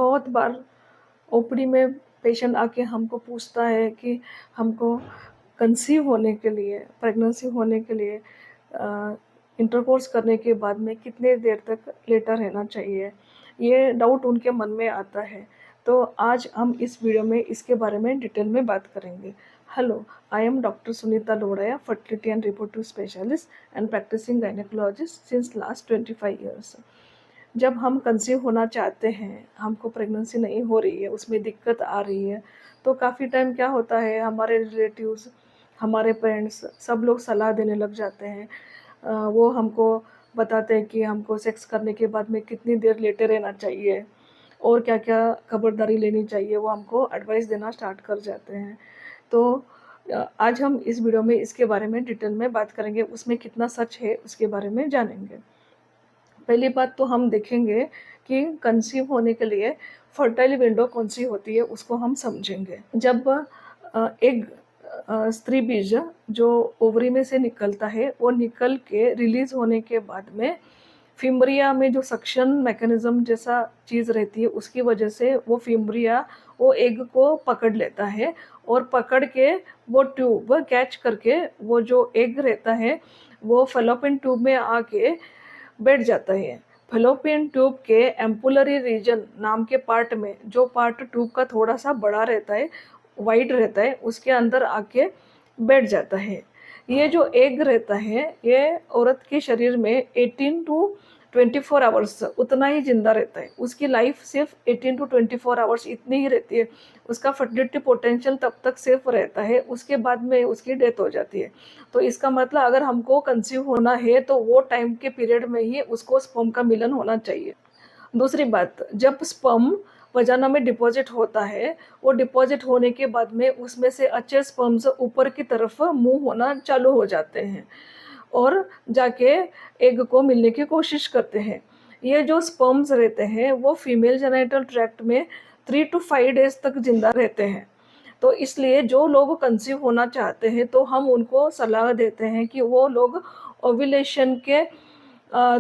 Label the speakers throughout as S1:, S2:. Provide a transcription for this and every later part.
S1: बहुत बार ओपीडी में पेशेंट आके हमको पूछता है कि हमको कंसीव होने के लिए, प्रेगनेंसी होने के लिए इंटरकोर्स करने के बाद में कितने देर तक लेटा रहना चाहिए। ये डाउट उनके मन में आता है। तो आज हम इस वीडियो में इसके बारे में डिटेल में बात करेंगे। Hello, I am doctor Sunita Lodhaya, fertility and reproductive specialist and practising gynaecologist since last 25 years. जब हम कंसीव होना चाहते हैं, हमको प्रेगनेंसी नहीं हो रही है, उसमें दिक्कत आ रही है, तो काफ़ी टाइम क्या होता है, हमारे रिलेटिव्स, हमारे पेरेंट्स सब लोग सलाह देने लग जाते हैं। वो हमको बताते हैं कि हमको सेक्स करने के बाद में कितनी देर लेटे रहना चाहिए और क्या क्या खबरदारी लेनी चाहिए, वो हमको एडवाइस देना स्टार्ट कर जाते हैं। तो आज हम इस वीडियो में इसके बारे में डिटेल में बात करेंगे, उसमें कितना सच है उसके बारे में जानेंगे। पहली बात तो हम देखेंगे कि कंसीव होने के लिए फर्टाइल विंडो कौन सी होती है, उसको हम समझेंगे। जब एक स्त्री बीज जो ओवरी में से निकलता है, वो निकल के रिलीज होने के बाद में फिम्ब्रिया में जो सक्शन मैकेनिज्म जैसा चीज़ रहती है, उसकी वजह से वो फिम्ब्रिया वो एग को पकड़ लेता है और पकड़ के वो ट्यूब कैच करके वो जो एग रहता है वो फेलोपियन ट्यूब में आके बैठ जाता है। फेलोपियन ट्यूब के एम्पुलरी रीजन नाम के पार्ट में, जो पार्ट ट्यूब का थोड़ा सा बड़ा रहता है, वाइड रहता है, उसके अंदर आके बैठ जाता है। ये जो एग रहता है, ये औरत के शरीर में 18 टू 24 आवर्स उतना ही जिंदा रहता है। उसकी लाइफ सिर्फ 18 टू 24 आवर्स इतनी ही रहती है। उसका फर्टिलिटी पोटेंशियल तब तक सेफ रहता है, उसके बाद में उसकी डेथ हो जाती है। तो इसका मतलब अगर हमको कंसीव होना है तो वो टाइम के पीरियड में ही उसको स्पर्म का मिलन होना चाहिए। दूसरी बात, जब स्पर्म वजाना में डिपॉजिट होता है, वो डिपॉजिट होने के बाद में उसमें से अच्छे स्पर्म्स ऊपर की तरफ मूव होना चालू हो जाते हैं और जाके एग को मिलने की कोशिश करते हैं। ये जो स्पर्म्स रहते हैं वो फीमेल जेनिटल ट्रैक्ट में 3 to 5 डेज तक जिंदा रहते हैं। तो इसलिए जो लोग कंसीव होना चाहते हैं तो हम उनको सलाह देते हैं कि वो लोग ओव्यूलेशन के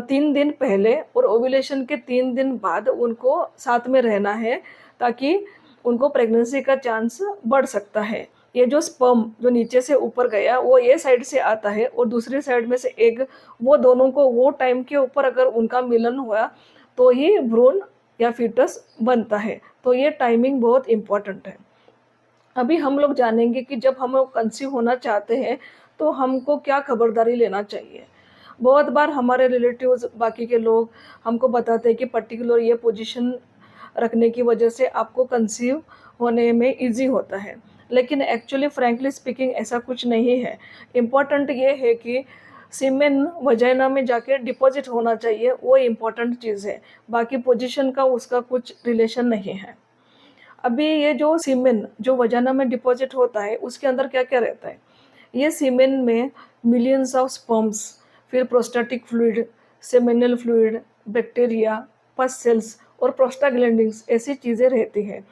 S1: 3 दिन पहले और ओव्यूलेशन के 3 दिन बाद उनको साथ में रहना है, ताकि उनको प्रेगनेंसी का चांस बढ़ सकता है। ये जो स्पर्म जो नीचे से ऊपर गया वो ये साइड से आता है और दूसरी साइड में से एग, वो दोनों को वो टाइम के ऊपर अगर उनका मिलन हुआ तो ही भ्रूण या फीटस बनता है। तो ये टाइमिंग बहुत इम्पोर्टेंट है। अभी हम लोग जानेंगे कि जब हम लोग कंसीव होना चाहते हैं तो हमको क्या खबरदारी लेना चाहिए। बहुत बार हमारे रिलेटिव्स, बाकी के लोग हमको बताते हैं कि पर्टिकुलर ये पोजीशन रखने की वजह से आपको कंसीव होने में इजी होता है, लेकिन एक्चुअली फ्रैंकली स्पीकिंग ऐसा कुछ नहीं है। इम्पॉर्टेंट ये है कि सीमेन वजाइना में जाके डिपॉजिट होना चाहिए, वो इम्पॉर्टेंट चीज़ है। बाकी पोजीशन का उसका कुछ रिलेशन नहीं है। अभी ये जो सीमेन जो वजाना में डिपॉजिट होता है, उसके अंदर क्या क्या रहता है। ये सीमेन में मिलियंस ऑफ स्पर्म्स, फिर prostatic fluid, seminal fluid, bacteria, पस सेल्स और प्रोस्टाग्लैंडिन्स ऐसी चीज़ें रहती हैं।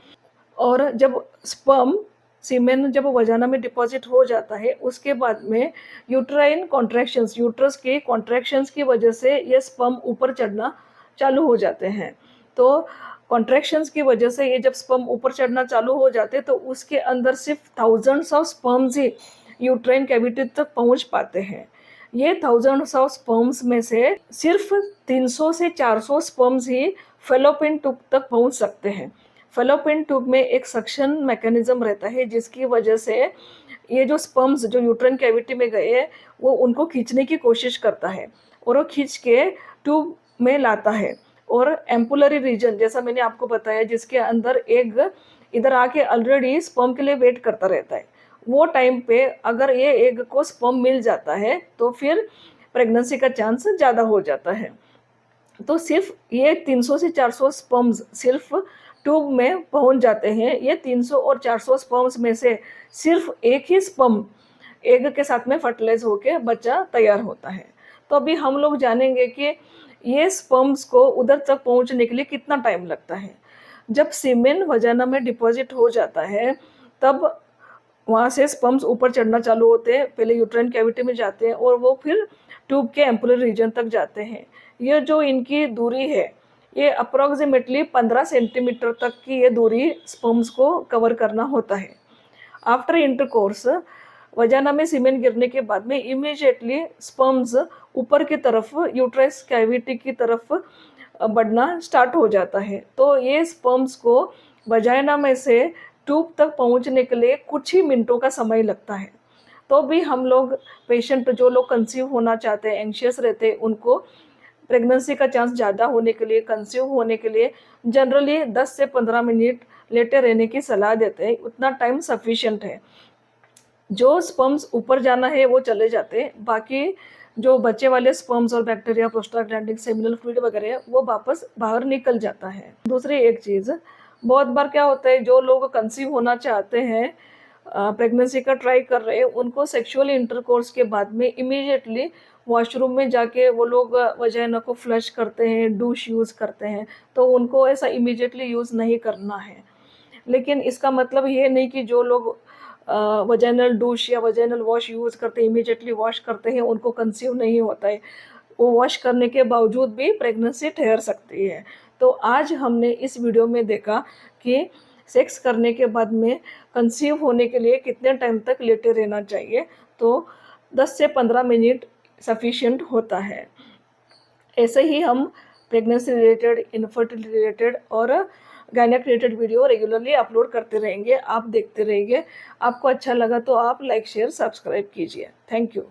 S1: और जब स्पर्म सीमेन जब वजाना में डिपॉजिट हो जाता है, उसके बाद में यूट्राइन कॉन्ट्रैक्शंस, यूट्रस के कॉन्ट्रैक्शंस की वजह से ये स्पर्म यूपर चढ़ना चालू हो जाते हैं। तो कॉन्ट्रैक्शंस की वजह से ये जब स्पर्म ऊपर चढ़ना चालू हो जाते तो उसके अंदर सिर्फ thousands of sperms he uterine cavity तक पहुंच पाते हैं। ये थाउजेंड्स ऑफ स्पर्म्स में से सिर्फ 300 से 400 स्पर्म्स ही फेलोपियन ट्यूब तक पहुंच सकते हैं। फेलोपियन ट्यूब में एक सक्शन मैकेनिज्म रहता है, जिसकी वजह से ये जो स्पर्म्स जो यूट्राइन कैविटी में गए हैं वो उनको खींचने की कोशिश करता है और वो खींच के ट्यूब में लाता है। और एम्पुलरी रीजन, जैसा मैंने आपको बताया, जिसके अंदर एग इधर आके ऑलरेडी स्पर्म के लिए वेट करता रहता है, वो टाइम पे अगर ये एग को स्पर्म मिल जाता है तो फिर प्रेगनेंसी का चांस ज़्यादा हो जाता है। तो सिर्फ ये 300 से 400 स्पर्म्स सिर्फ ट्यूब में पहुंच जाते हैं। ये 300 और 400 स्पर्म्स में से सिर्फ एक ही स्पर्म एग के साथ में फर्टिलाइज होकर बच्चा तैयार होता है। तो अभी हम लोग जानेंगे कि ये स्पर्म्स को उधर तक पहुंचने के लिए कितना टाइम लगता है। जब सीमेन वजाना में डिपॉजिट हो जाता है, तब वहाँ से स्पर्म्स ऊपर चढ़ना चालू होते हैं, पहले यूट्राइन कैविटी में जाते हैं और वो फिर ट्यूब के एम्पुलर रीजन तक जाते हैं। ये जो इनकी दूरी है, ये अप्रॉक्सीमेटली 15 सेंटीमीटर तक की ये दूरी स्पर्म्स को कवर करना होता है। आफ्टर इंटरकोर्स वजाना में सीमेन गिरने के बाद में इमीडिएटली स्पर्म्स ऊपर की तरफ यूट्रस कैविटी की तरफ बढ़ना स्टार्ट हो जाता है। तो ये स्पर्म्स को वजाइना में से ट्यूब तक पहुंचने के लिए कुछ ही मिनटों का समय लगता है। तो भी हम लोग पेशेंट जो लोग कंसीव होना चाहते हैं, एंशियस रहते हैं, उनको प्रेगनेंसी का चांस ज़्यादा होने के लिए, कंसीव होने के लिए जनरली 10 से 15 मिनट लेटे रहने की सलाह देते हैं। उतना टाइम सफिशिएंट है। जो स्पर्म्स ऊपर जाना है वो चले जाते हैं, बाकी जो बचे वाले स्पर्म्स और बैक्टीरिया, प्रोस्टाग्लैंडिन, सेमिनल फ्लूइड वगैरह वो वापस बाहर निकल जाता है। दूसरी एक चीज़, बहुत बार क्या होता है, जो लोग कंसीव होना चाहते हैं, प्रेगनेंसी का ट्राई कर रहे हैं, उनको सेक्सुअल इंटरकोर्स के बाद में इमीडिएटली वॉशरूम में जाके वो लोग वजाइना को फ्लश करते हैं, डूश यूज़ करते हैं। तो उनको ऐसा इमीडिएटली यूज़ नहीं करना है। लेकिन इसका मतलब ये नहीं कि जो लोग वजाइनल डूश या वजाइनल वॉश यूज़ करते हैं, इमीडिएटली वॉश करते हैं, उनको कंसीव नहीं होता है। वो वॉश करने के बावजूद भी प्रेगनेंसी ठहर सकती है। तो आज हमने इस वीडियो में देखा कि सेक्स करने के बाद में कंसीव होने के लिए कितने टाइम तक लेटे रहना चाहिए। तो 10 से 15 मिनट सफिशिएंट होता है। ऐसे ही हम प्रेगनेंसी रिलेटेड, इनफर्टिलिटी रिलेटेड और gynaec related video regularly upload करते रहेंगे। आप देखते रहिए। आपको अच्छा लगा तो आप लाइक, शेयर, सब्सक्राइब कीजिए। Thank you.